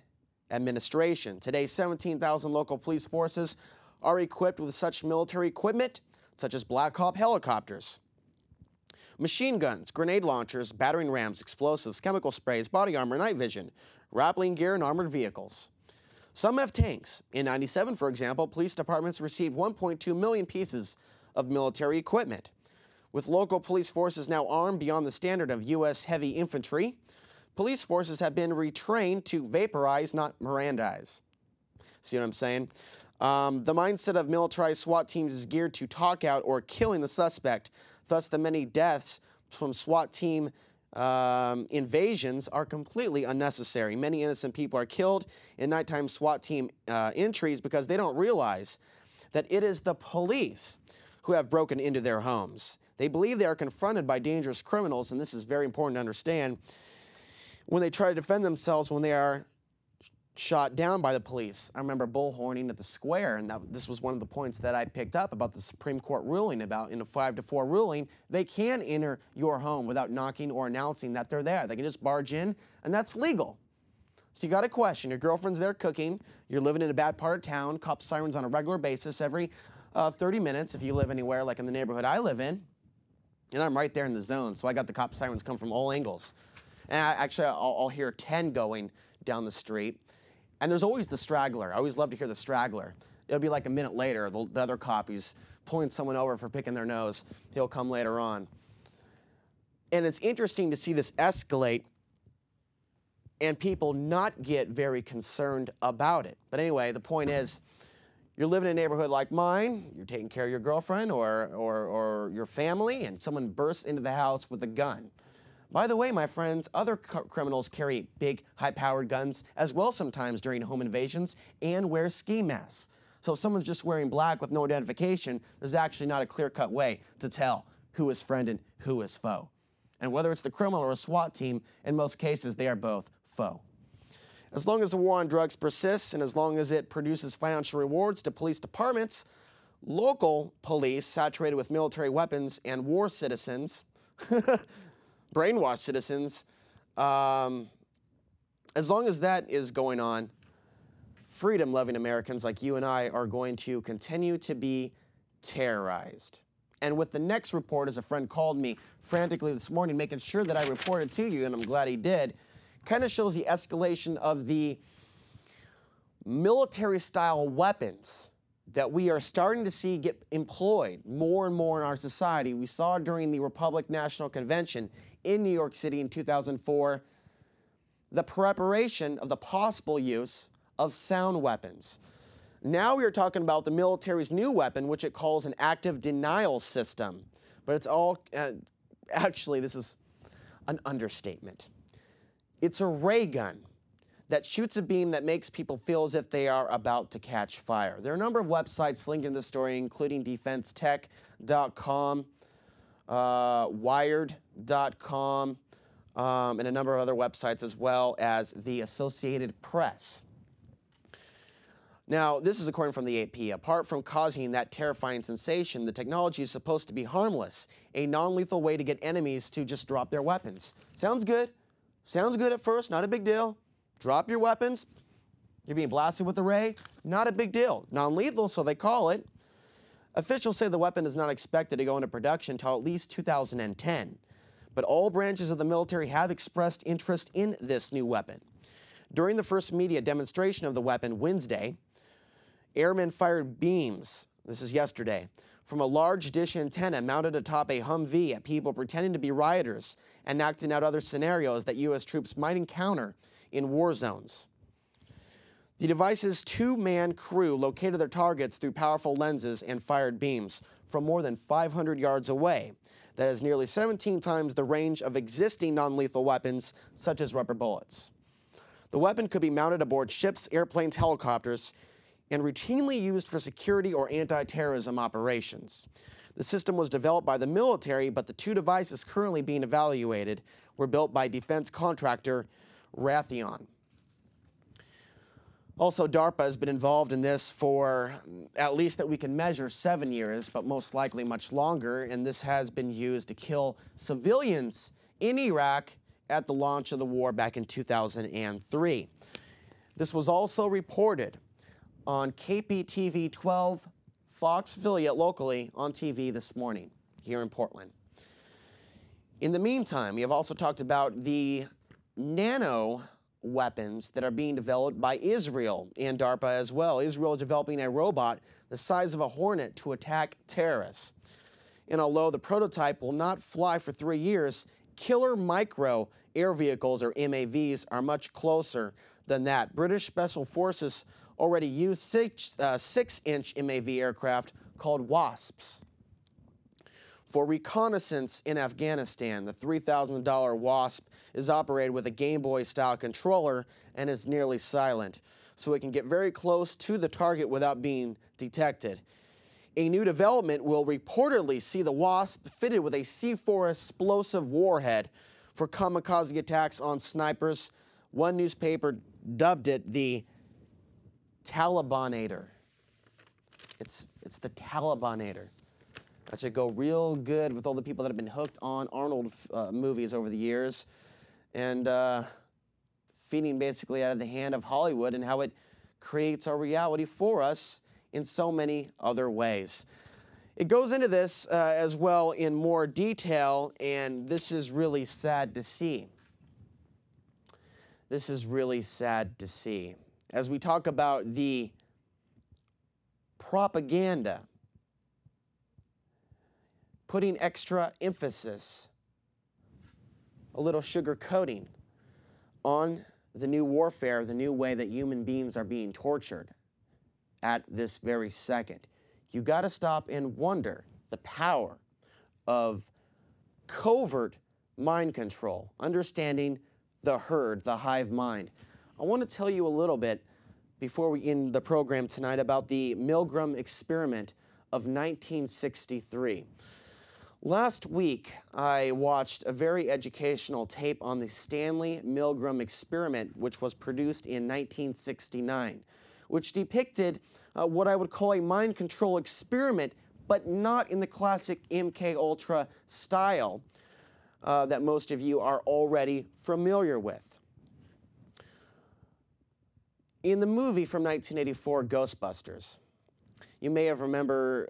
administration. Today, 17,000 local police forces are equipped with such military equipment, such as Black Hawk helicopters, machine guns, grenade launchers, battering rams, explosives, chemical sprays, body armor, night vision, rappelling gear, and armored vehicles. Some have tanks. In '97, for example, police departments received 1.2 million pieces of military equipment. With local police forces now armed beyond the standard of U.S. heavy infantry, police forces have been retrained to vaporize, not Mirandize. See what I'm saying? The mindset of militarized SWAT teams is geared to talk out or killing the suspect. Thus, the many deaths from SWAT team invasions are completely unnecessary. Many innocent people are killed in nighttime SWAT team entries because they don't realize that it is the police who have broken into their homes. They believe they are confronted by dangerous criminals, and this is very important to understand, when they try to defend themselves when they are shot down by the police. I remember bullhorning at the square, and this was one of the points that I picked up about the Supreme Court ruling about, in a 5-4 ruling, they can enter your home without knocking or announcing that they're there. They can just barge in, and that's legal. So you got a question. Your girlfriend's there cooking. You're living in a bad part of town. Cop sirens on a regular basis every 30 minutes if you live anywhere like in the neighborhood I live in. And I'm right there in the zone, so I got the cop sirens come from all angles. And I'll hear 10 going down the street. And there's always the straggler. I always love to hear the straggler. It'll be like a minute later, the other cop, he's pulling someone over for picking their nose. He'll come later on. And it's interesting to see this escalate and people not get very concerned about it. But anyway, the point is, you're living in a neighborhood like mine, you're taking care of your girlfriend or your family, and someone bursts into the house with a gun. By the way, my friends, other criminals carry big, high-powered guns as well sometimes during home invasions and wear ski masks. So if someone's just wearing black with no identification, there's actually not a clear-cut way to tell who is friend and who is foe. And whether it's the criminal or a SWAT team, in most cases, they are both foe. As long as the war on drugs persists and as long as it produces financial rewards to police departments, local police saturated with military weapons and war citizens brainwashed citizens, as long as that is going on, freedom-loving Americans like you and I are going to continue to be terrorized. And with the next report, as a friend called me frantically this morning, making sure that I reported to you, and I'm glad he did, kind of shows the escalation of the military-style weapons that we are starting to see get employed more and more in our society. We saw during the Republic National Convention in New York City in 2004, the preparation of the possible use of sound weapons. Now we are talking about the military's new weapon, which it calls an active denial system. But it's all, actually, this is an understatement. It's a ray gun that shoots a beam that makes people feel as if they are about to catch fire. There are a number of websites linked in the story, including defensetech.com, wired.com, and a number of other websites, as well as the Associated Press. Now, this is according from the AP. Apart from causing that terrifying sensation, the technology is supposed to be harmless, a non-lethal way to get enemies to just drop their weapons. Sounds good. Sounds good at first, not a big deal. Drop your weapons. You're being blasted with a ray, not a big deal. Non-lethal, so they call it. Officials say the weapon is not expected to go into production until at least 2010. But all branches of the military have expressed interest in this new weapon. During the first media demonstration of the weapon Wednesday, airmen fired beams, this is yesterday, from a large dish antenna mounted atop a Humvee at people pretending to be rioters and acting out other scenarios that U.S. troops might encounter in war zones. The device's two-man crew located their targets through powerful lenses and fired beams from more than 500 yards away. That is nearly 17 times the range of existing non-lethal weapons, such as rubber bullets. The weapon could be mounted aboard ships, airplanes, helicopters, and routinely used for security or anti-terrorism operations. The system was developed by the military, but the two devices currently being evaluated were built by defense contractor Raytheon. Also, DARPA has been involved in this for, at least that we can measure, 7 years, but most likely much longer, and this has been used to kill civilians in Iraq at the launch of the war back in 2003. This was also reported on KPTV 12, Fox affiliate locally on TV this morning here in Portland. In the meantime, we have also talked about the nano weapons that are being developed by Israel and DARPA as well. Israel is developing a robot the size of a hornet to attack terrorists. And although the prototype will not fly for 3 years, killer micro air vehicles, or MAVs, are much closer than that. British Special Forces already use 6-inch MAV aircraft called WASPs. For reconnaissance in Afghanistan, the $3,000 WASP is operated with a Game Boy-style controller and is nearly silent, so it can get very close to the target without being detected. A new development will reportedly see the WASP fitted with a C4 explosive warhead for kamikaze attacks on snipers. One newspaper dubbed it the Talibanator. It's the Talibanator. That should go real good with all the people that have been hooked on Arnold movies over the years, and feeding basically out of the hand of Hollywood and how it creates our reality for us in so many other ways. It goes into this as well in more detail, and this is really sad to see. This is really sad to see. As we talk about the propaganda, putting extra emphasis, a little sugar coating on the new warfare, the new way that human beings are being tortured at this very second. You got to stop and wonder the power of covert mind control, understanding the herd, the hive mind. I want to tell you a little bit before we end the program tonight about the Milgram experiment of 1963. Last week, I watched a very educational tape on the Stanley Milgram experiment, which was produced in 1969, which depicted what I would call a mind control experiment, but not in the classic MK Ultra style that most of you are already familiar with. In the movie from 1984, Ghostbusters, you may remember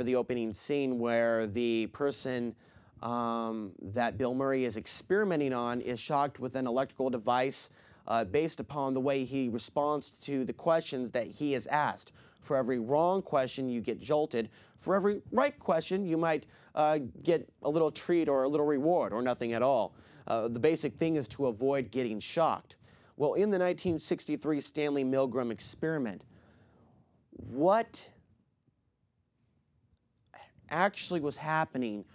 the opening scene where the person that Bill Murray is experimenting on is shocked with an electrical device based upon the way he responds to the questions that he is asked. For every wrong question, you get jolted. For every right question, you might get a little treat or a little reward or nothing at all. The basic thing is to avoid getting shocked. Well, in the 1963 Stanley Milgram experiment, what actually was happening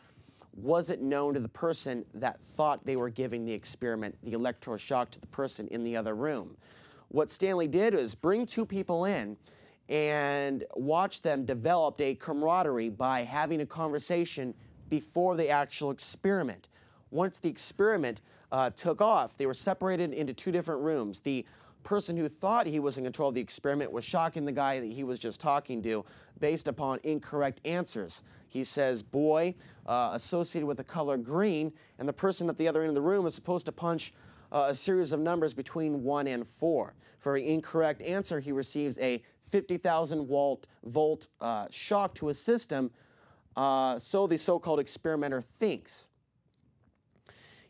wasn't known to the person that thought they were giving the experiment, the electroshock, to the person in the other room. What Stanley did was bring two people in and watch them develop a camaraderie by having a conversation before the actual experiment. Once the experiment took off, they were separated into two different rooms. The person who thought he was in control of the experiment was shocking the guy that he was just talking to based upon incorrect answers. He says, boy, associated with the color green, and the person at the other end of the room is supposed to punch a series of numbers between 1 and 4. For an incorrect answer, he receives a 50,000 volt shock to his system, so the so-called experimenter thinks.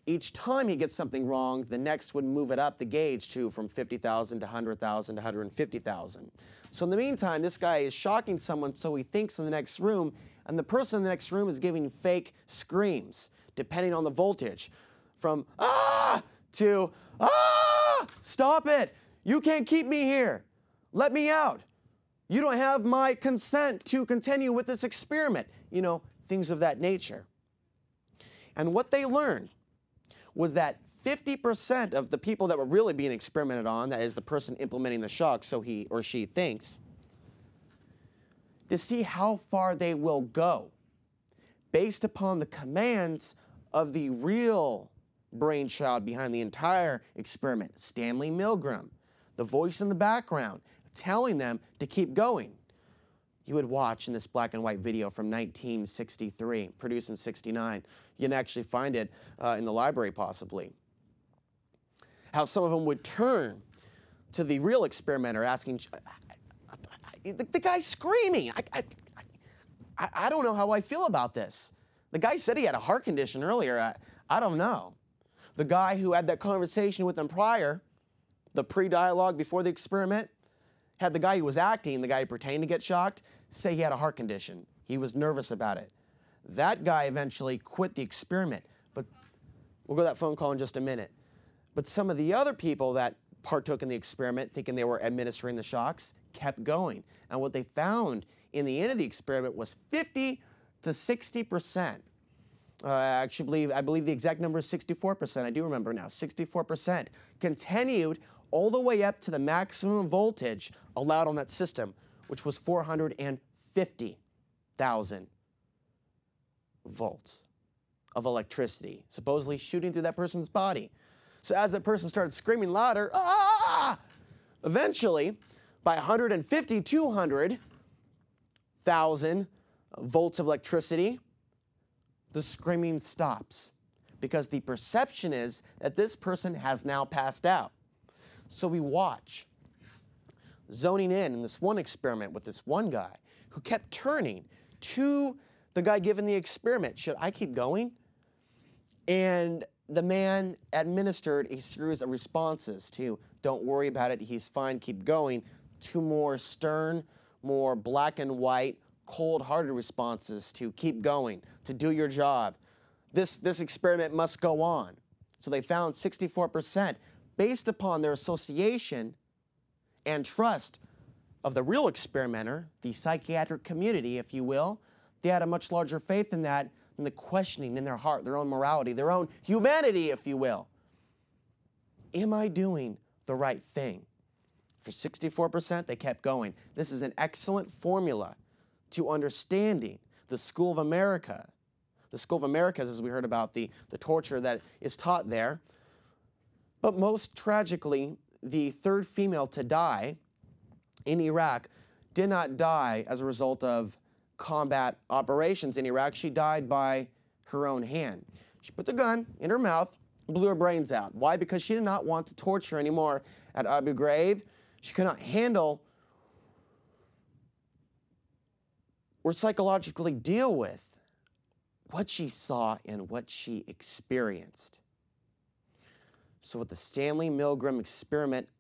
Each time he gets something wrong, the next would move it up the gauge from 50,000 to 100,000 to 150,000. So in the meantime, this guy is shocking someone, so he thinks in the next room, and the person in the next room is giving fake screams, depending on the voltage, from "ah" to "ah, stop it, you can't keep me here, let me out, you don't have my consent to continue with this experiment," you know, things of that nature. And what they learned was that 50% of the people that were really being experimented on, that is the person implementing the shock, so he or she thinks, to see how far they will go based upon the commands of the real brainchild behind the entire experiment, Stanley Milgram, the voice in the background telling them to keep going. You would watch in this black and white video from 1963, produced in '69. You can actually find it in the library, possibly. how some of them would turn to the real experimenter asking, the guy's screaming. I don't know how I feel about this. The guy said he had a heart condition earlier. I don't know. The guy who had that conversation with him prior, the pre-dialogue before the experiment, had the guy who was acting, the guy who pretended to get shocked, say he had a heart condition. He was nervous about it. That guy eventually quit the experiment. But we'll go to that phone call in just a minute. But some of the other people that partook in the experiment, thinking they were administering the shocks, kept going. And what they found in the end of the experiment was 50 to 60%. I believe the exact number is 64%. I do remember now. 64% continued all the way up to the maximum voltage allowed on that system, which was 450,000 volts of electricity, supposedly shooting through that person's body. So as that person started screaming louder, eventually, by 150, 200,000 volts of electricity, the screaming stops because the perception is that this person has now passed out. So we watch, zoning in this one experiment with this one guy who kept turning to the guy giving the experiment. Should I keep going? And the man administered a series of responses to, don't worry about it, he's fine, keep going, to more stern, more black and white, cold-hearted responses to keep going, to do your job. This experiment must go on. So they found 64% based upon their association and trust of the real experimenter, the psychiatric community, if you will. They had a much larger faith in that than the questioning in their heart, their own morality, their own humanity, if you will. Am I doing the right thing? For 64%, they kept going. This is an excellent formula to understanding the School of America. The School of Americas, as we heard about the torture that is taught there. But most tragically, the third female to die in Iraq did not die as a result of combat operations in Iraq. She died by her own hand. She put the gun in her mouth and blew her brains out. Why? Because she did not want to torture anymore at Abu Ghraib. She could not handle or psychologically deal with what she saw and what she experienced. So what the Stanley Milgram experiment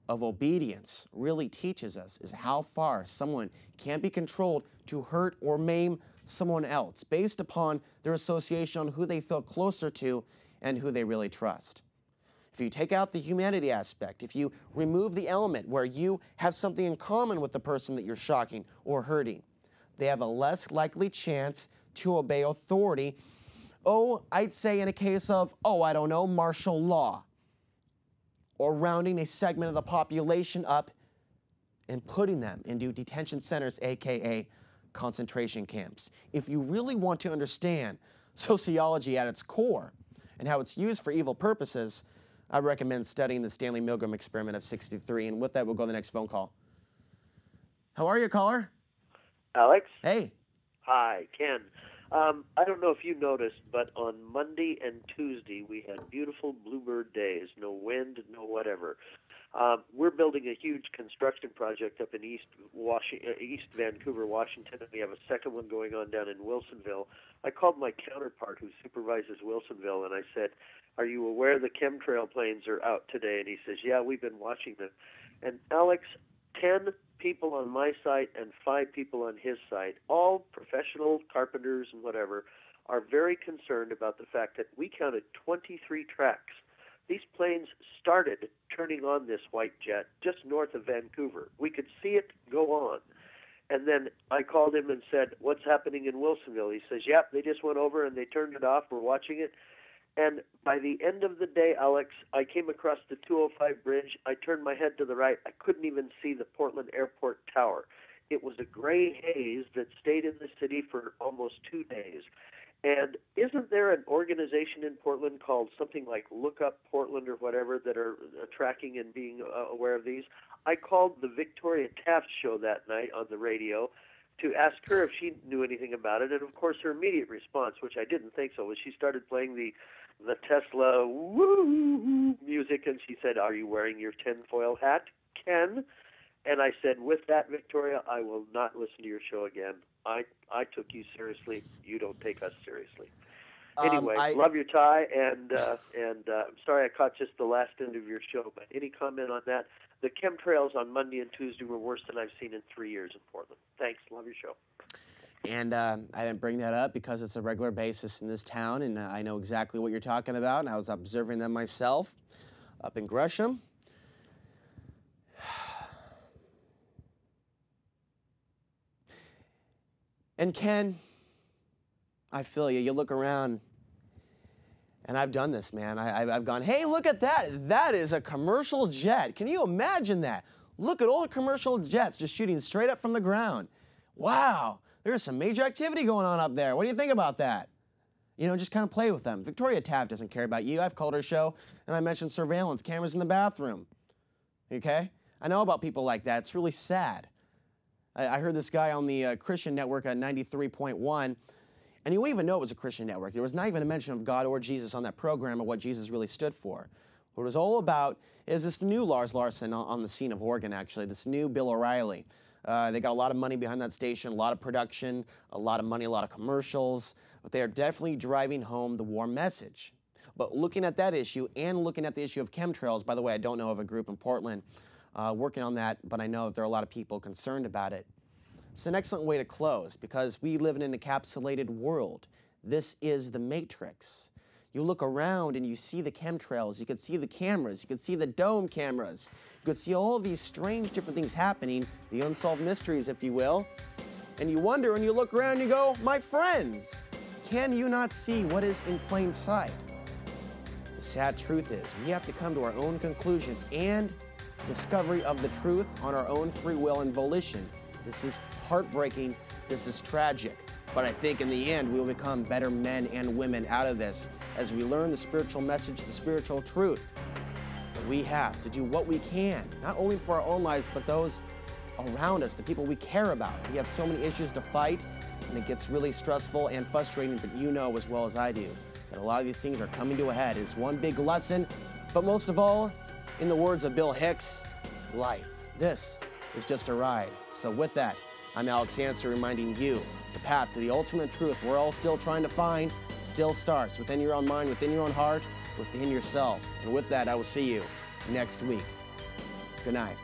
of obedience really teaches us is how far someone can be controlled to hurt or maim someone else based upon their association on who they feel closer to and who they really trust. If you take out the humanity aspect, if you remove the element where you have something in common with the person that you're shocking or hurting, they have a less likely chance to obey authority. Oh, I'd say in a case of, I don't know, martial law, or rounding a segment of the population up and putting them into detention centers, aka concentration camps. If you really want to understand sociology at its core and how it's used for evil purposes, I recommend studying the Stanley Milgram experiment of 63. And with that, we'll go to the next phone call. How are you, caller? Alex? Hey. Hi, Ken. I don't know if you noticed, but on Monday and Tuesday we had beautiful bluebird days, no wind, no whatever. We're building a huge construction project up in East Vancouver, Washington, and we have a second one going on down in Wilsonville. I called my counterpart who supervises Wilsonville, and I said, are you aware the chemtrail planes are out today? And he says, yeah, we've been watching them. And Alex, 10 people on my site and 5 people on his site, all professional carpenters and whatever, are very concerned about the fact that we counted 23 tracks. These planes started turning on this white jet just north of Vancouver. We could see it go on. And then I called him and said, what's happening in Wilsonville? He says, yep, they just went over and they turned it off. We're watching it. And by the end of the day, Alex, I came across the 205 bridge. I turned my head to the right. I couldn't even see the Portland Airport Tower. It was a gray haze that stayed in the city for almost 2 days. And isn't there an organization in Portland called something like Look Up Portland or whatever that are tracking and being aware of these? I called the Victoria Taft show that night on the radio. to ask her if she knew anything about it. And of course, her immediate response, which I didn't think so, was she started playing the Tesla woo music, and she said, "Are you wearing your tinfoil hat, Ken?" And I said, "With that, Victoria, I will not listen to your show again. I took you seriously. You don't take us seriously." Anyway, love your tie, and I'm sorry I caught just the last end of your show, but any comment on that? The chemtrails on Monday and Tuesday were worse than I've seen in 3 years in Portland. Thanks. Love your show. And I didn't bring that up because it's a regular basis in this town, and I know exactly what you're talking about, and I was observing them myself up in Gresham. And Ken, I feel you. You look around, and I've done this, man. I've gone, hey, look at that. That is a commercial jet. Can you imagine that? Look at all the commercial jets just shooting straight up from the ground. Wow, there's some major activity going on up there. What do you think about that? You know, just kind of play with them. Victoria Taft doesn't care about you. I've called her show, and I mentioned surveillance, cameras in the bathroom. Okay? I know about people like that. It's really sad. I heard this guy on the Christian network at 93.1, and you wouldn't even know it was a Christian network. There was not even a mention of God or Jesus on that program or what Jesus really stood for. What it was all about is this new Lars Larson on the scene of Oregon, actually, this new Bill O'Reilly. They got a lot of money behind that station, a lot of production, a lot of money, a lot of commercials, but they are definitely driving home the war message. But looking at that issue and looking at the issue of chemtrails, by the way, I don't know of a group in Portland working on that, but I know that there are a lot of people concerned about it. It's an excellent way to close because we live in an encapsulated world. This is the Matrix. You look around and you see the chemtrails, you can see the cameras, you can see the dome cameras, you can see all of these strange different things happening, the unsolved mysteries, if you will, and you wonder and you look around and you go, my friends, can you not see what is in plain sight? The sad truth is we have to come to our own conclusions and discovery of the truth on our own free will and volition. This is heartbreaking, this is tragic, but I think in the end we will become better men and women out of this as we learn the spiritual message, the spiritual truth. But we have to do what we can, not only for our own lives, but those around us, the people we care about. We have so many issues to fight, and it gets really stressful and frustrating, but you know as well as I do that a lot of these things are coming to a head. It's one big lesson, but most of all, in the words of Bill Hicks, life. This is just a ride. So with that, I'm Alex Ansary reminding you the path to the ultimate truth we're all still trying to find still starts within your own mind, within your own heart, within yourself. And with that, I will see you next week. Good night.